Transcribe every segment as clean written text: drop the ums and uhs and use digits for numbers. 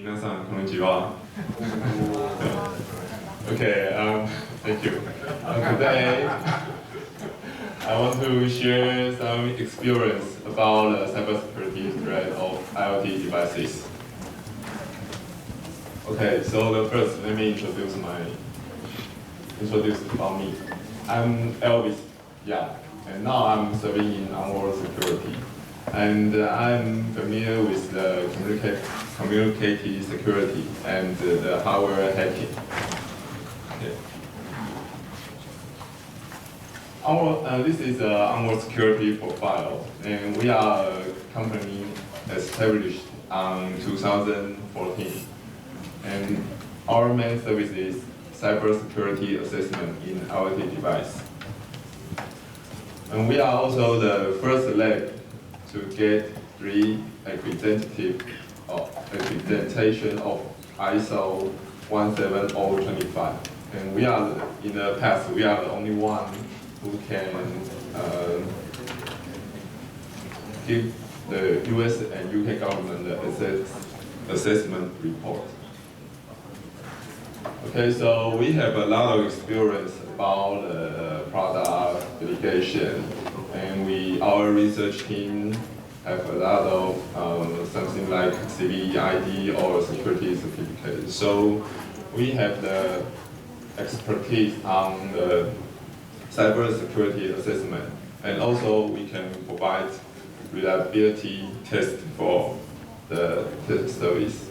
皆さんこんにちは。Okay, thank you. Today, I want to share some experience about the cybersecurity threat of IoT devices. Okay, so the first, let me introduce about me. I'm Elvis, yeah, and now I'm serving in Onward Security. And I'm familiar with the communicated security and the hardware hacking. Okay. This is an Onward Security profile, and we are a company established in 2014. And our main service is cybersecurity assessment in IoT device. And we are also the first lab to get 3 accreditation of ISO 17025. And we are, in the past, we are the only one who can give the US and UK government the assessment report. Okay, so we have a lot of experience about product validation, and our research team have a lot of something like CVID or security certificate. So we have the expertise on the cybersecurity assessment, and also we can provide reliability test for the service.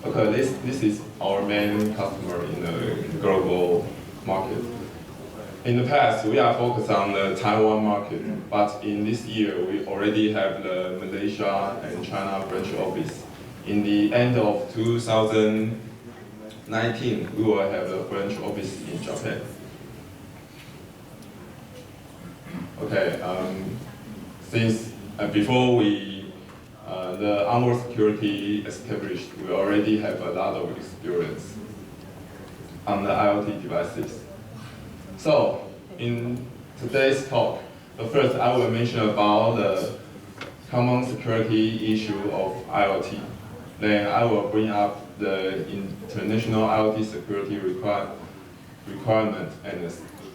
Okay, this is our main customer in the global market. In the past, we are focused on the Taiwan market, but in this year, we already have the Malaysia and China branch office. In the end of 2019, we will have a branch office in Japan. Okay, since before the Onward Security established, we already have a lot of experience on the IoT devices. So, in today's talk, first I will mention about the common security issue of IoT. Then I will bring up the international IoT security requirement and the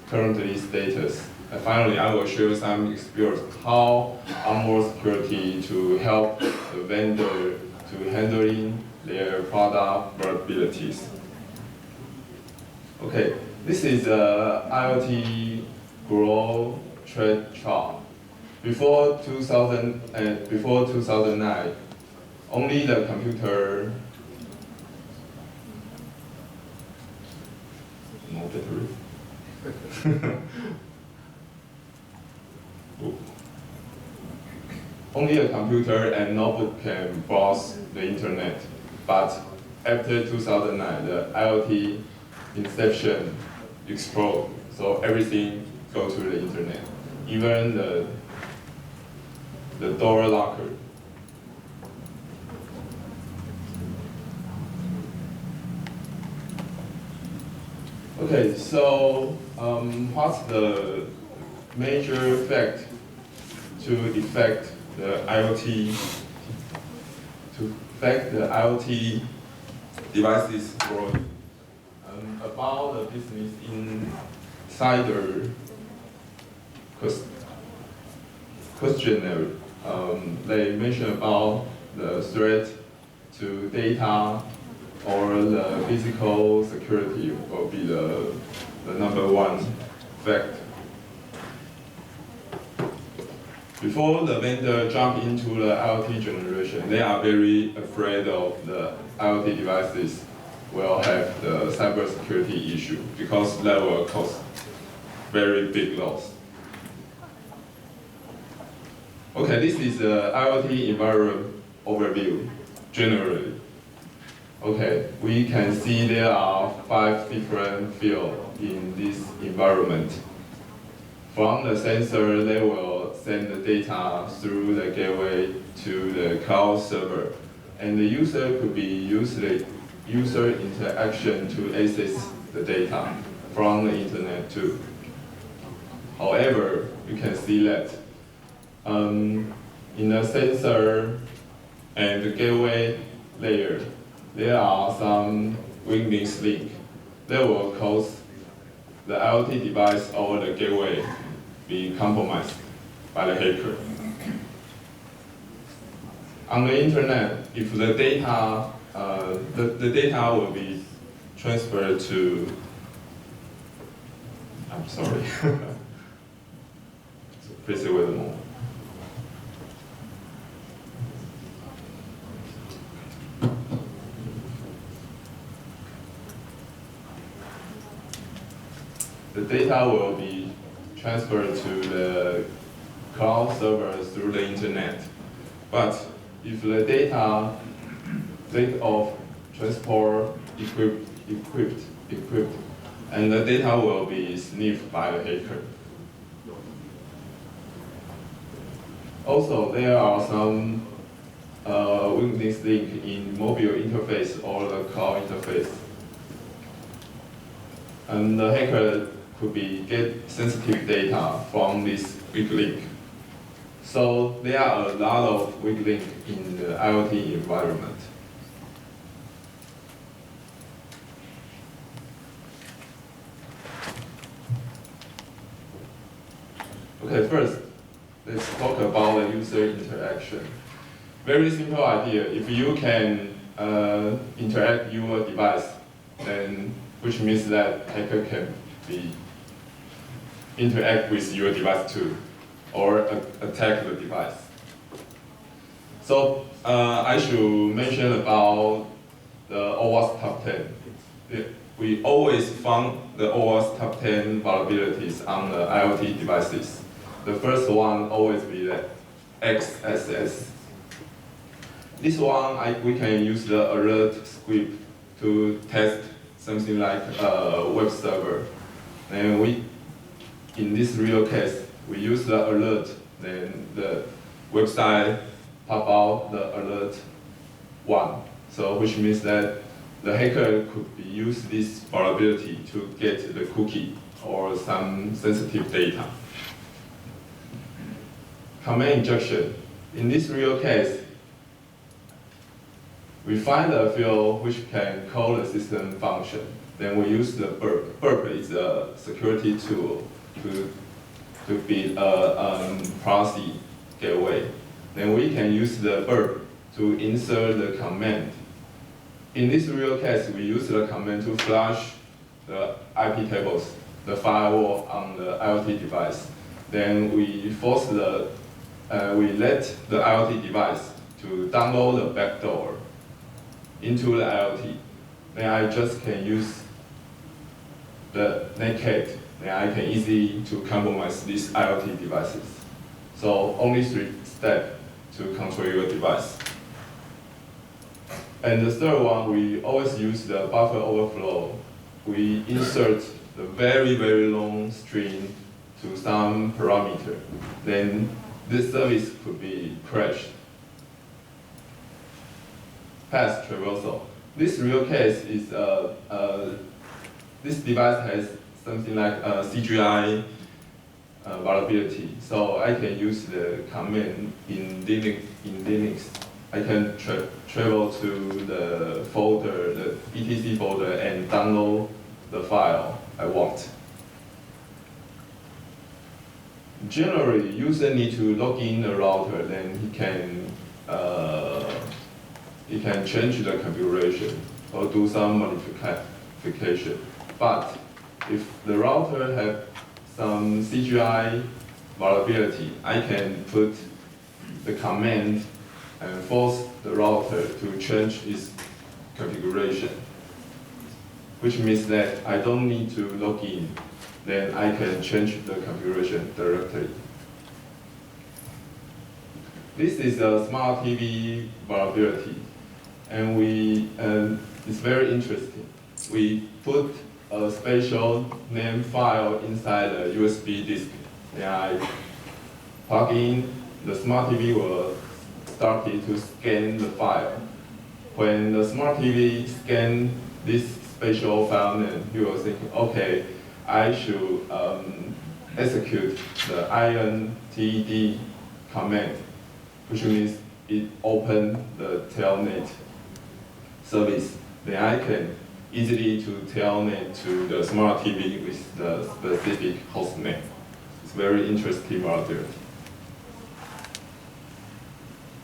currently status. And finally, I will share some experience how Onward Security to help the vendor to handling their product vulnerabilities. Okay, this is a IoT growth trend chart. Before 2009, only the computer. No battery. Only a computer and notebook can browse the internet, but after 2009, the IoT inception exploded, so everything go to the internet, even the door locker. Okay, so what's the major fact to affect the IoT devices growth? About the business insider questionnaire, they mention about the threat to data or the physical security will be the number one fact. Before the vendor jump into the IoT generation, they are very afraid of the IoT devices will have the cybersecurity issue because that will cause very big loss. Okay, this is the IoT environment overview generally. Okay, we can see there are 5 different fields in this environment. From the sensor, they will send the data through the gateway to the cloud server, and the user could be user interaction to access the data from the internet too. However, you can see that in the sensor and the gateway layer, there are some weak links that will cause the IoT device or the gateway be compromised by the hacker. On the internet, if the data, the data will be transferred to, I'm sorry, so please wait a moment. The data will be transferred to the cloud server through the internet. But if the data state of transport equipped, and the data will be sniffed by the hacker. Also, there are some weakness link in mobile interface or the cloud interface. And the hacker could get sensitive data from this weak link. So there are a lot of weak links in the IoT environment. Okay, first, let's talk about the user interaction. Very simple idea. If you can interact your device, then which means that hacker can interact with your device too, or attack the device. So I should mention about the OWASP top 10. We always found the OWASP top 10 vulnerabilities on the IoT devices. The first one always be the XSS. This one, we can use the alert script to test something like a web server. And in this real case, we use the alert, then the website pop out the alert 1. So which means that the hacker could use this vulnerability to get the cookie or some sensitive data. Command injection. In this real case, we find a field which can call the system function. Then we use the burp. Burp is a security tool to be a proxy gateway. Then we can use the burp to insert the command. In this real case, we use the command to flush the IP tables, the firewall on the IoT device. Then we we let the IoT device to download the backdoor into the IoT. Then I just can use the netcat. Then I can easily to compromise these IoT devices. So only 3 steps to control your device. And the third one, we always use the buffer overflow. We insert the very, very long string to some parameter. Then this service could be crashed. Path traversal. This real case is this device has something like a CGI vulnerability. So I can use the command in Linux. I can travel to the folder, the etc folder, and download the file I want. Generally, user need to log in the router, then he can change the configuration or do some modification. But if the router have some CGI vulnerability, I can put the command and force the router to change its configuration, which means that I don't need to log in. Then I can change the configuration directly. This is a smart TV vulnerability, and it's very interesting. We put a special name file inside a USB disk, and I plug in. The smart TV will start to scan the file. When the smart TV scans this special file name, you will think, okay, I should execute the intd command, which means it opens the telnet service, then I can easily to telnet to the smart TV with the specific host name. It's very interesting vulnerability.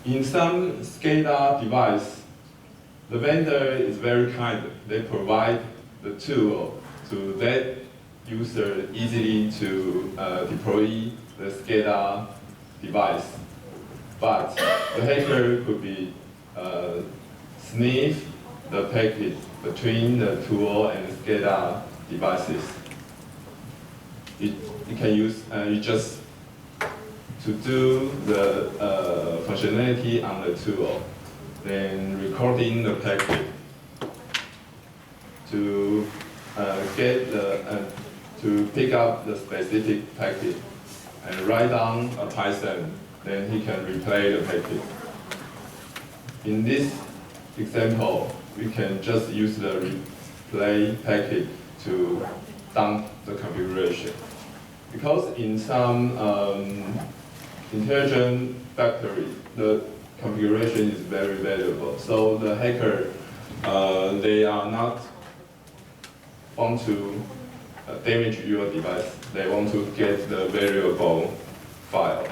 In some SCADA device, the vendor is very kind. They provide the tool to let user easily to deploy the SCADA device. But the hacker could be sniff the packet between the tool and SCADA devices. It can use just to do the functionality on the tool, then recording the packet to get the to pick up the specific packet and write down a Python, then he can replay the packet. In this example, we can just use the replay packet to dump the configuration. Because in some intelligent factory, the configuration is very valuable. So the hacker, they are not want to damage your device. They want to get the variable file.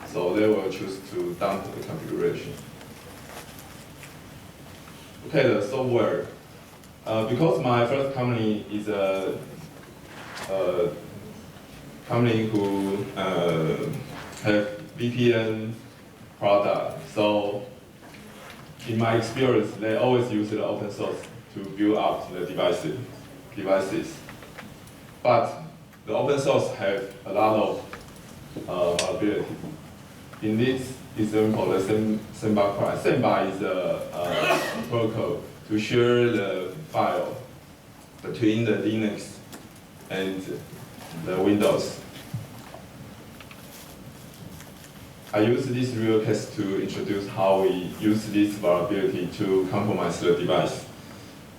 So they will choose to dump the configuration. Okay, the software. Because my first company is a company who have VPN product. So in my experience, they always use the open source to build up the devices. But the open source have a lot of vulnerability. In this example, the Samba is a protocol to share the file between the Linux and the Windows. I use this real case to introduce how we use this vulnerability to compromise the device.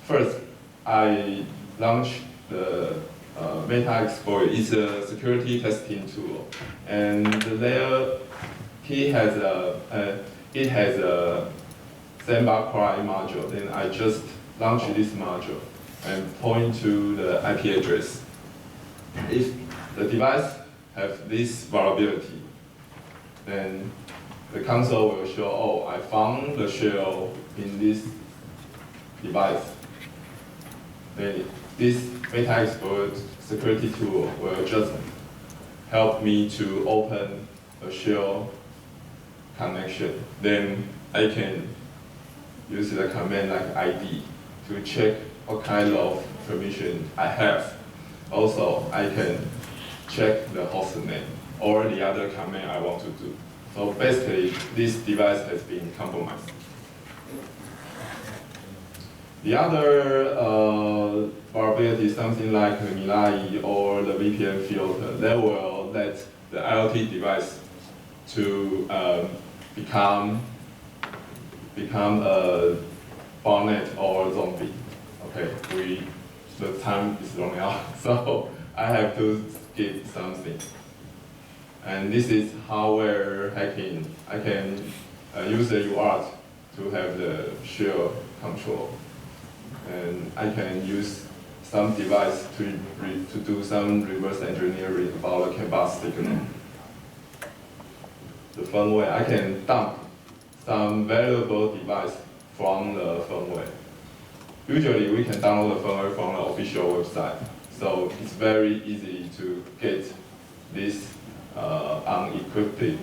First, I launched the Meta Exploit. It's a security testing tool, and there it has a Samba cry module. Then I just launch this module and point to the IP address. If the device has this vulnerability, then the console will show, oh, I found the shell in this device. Then this Meta Exploit security tool will just help me to open a shell connection. Then I can use the command like ID to check what kind of permission I have. Also, I can check the host name or the other command I want to do. So basically, this device has been compromised. The other vulnerability is something like the Mirai or the VPN filter. They will let the IoT device to become a botnet or zombie. Okay, the time is running out, so I have to skip something. And this is hardware hacking. I can use the UART to have the shell control. And I can use some device to do some reverse engineering about the CAN-bus signal. The firmware, I can dump some valuable device from the firmware. Usually we can download the firmware from the official website. So it's very easy to get this unencrypted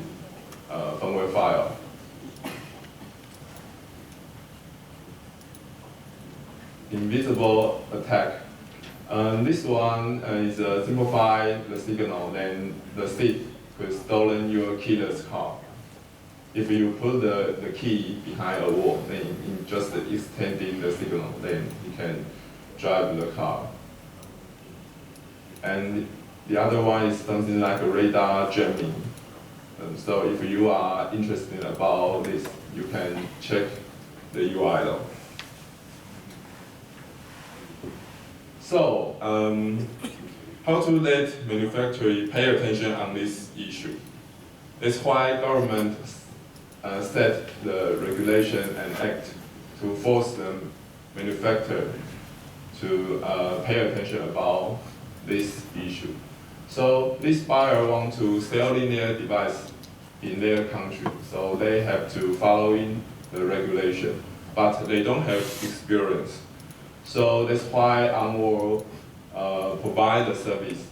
firmware file. Invisible attack. This one is simplify the signal, then the thief could stolen your killer's car. If you put the key behind a wall, then you just extending the signal, then you can drive the car. And the other one is something like a radar jamming. So if you are interested about this, you can check the URL. So, how to let manufacturers pay attention on this issue? That's why government set the regulation and act to force them manufacturer to pay attention about this issue. So this buyer want to sell their device in their country, so they have to follow in the regulation, but they don't have experience. So that's why Onward provide the service.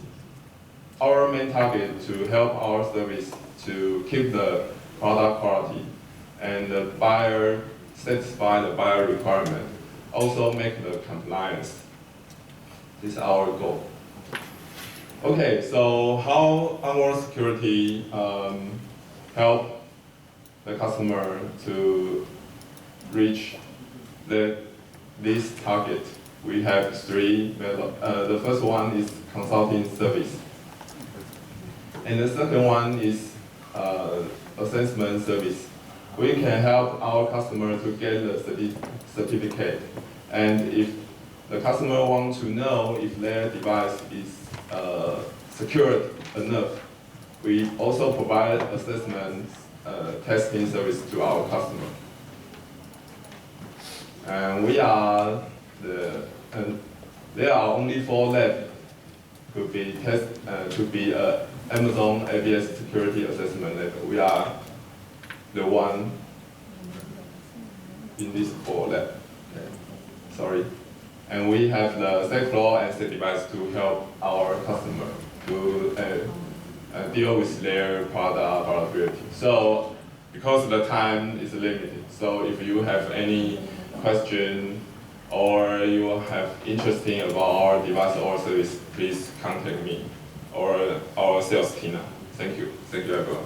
Our main target to help our service to keep the product quality and the buyer satisfy the buyer requirement, also make the compliance. This is our goal. Okay, so how Onward Security help the customer to reach this target? We have three methods. The first one is consulting service. And the second one is assessment service. We can help our customer to get the certificate. And if the customer wants to know if their device is secured enough, we also provide assessment testing service to our customer. And there are only 4 labs to be Amazon ABS security assessment lab. We are the one in this 4 lab. Okay. Sorry. And we have the safe floor and safe device to help our customer to deal with their product vulnerability. So because the time is limited, so if you have any question or you have interesting about our device or service, please contact me or our sales team. Thank you. Thank you, everyone.